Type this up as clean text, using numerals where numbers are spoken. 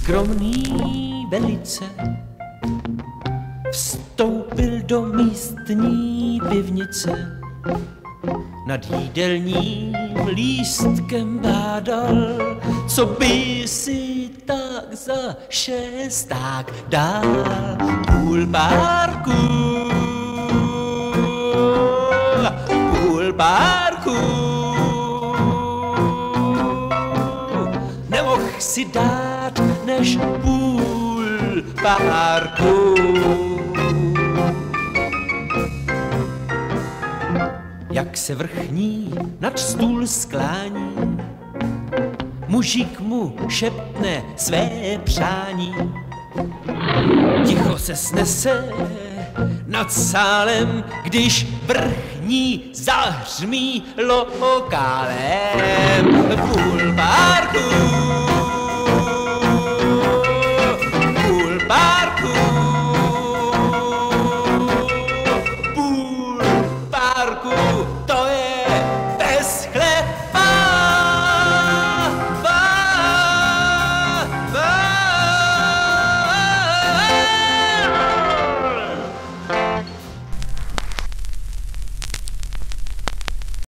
skromný velice vstoupil do místní pivnice. Nad jídelním lístkem bádal, co by si tak za šesták dal. Půl párku, nemohl si dát než půl párku. Jak se vrchní nad stůl sklání, mužík mu šeptne své přání. Ticho se snese nad sálem, když vrchní zahřmí lokálem. Půl párku,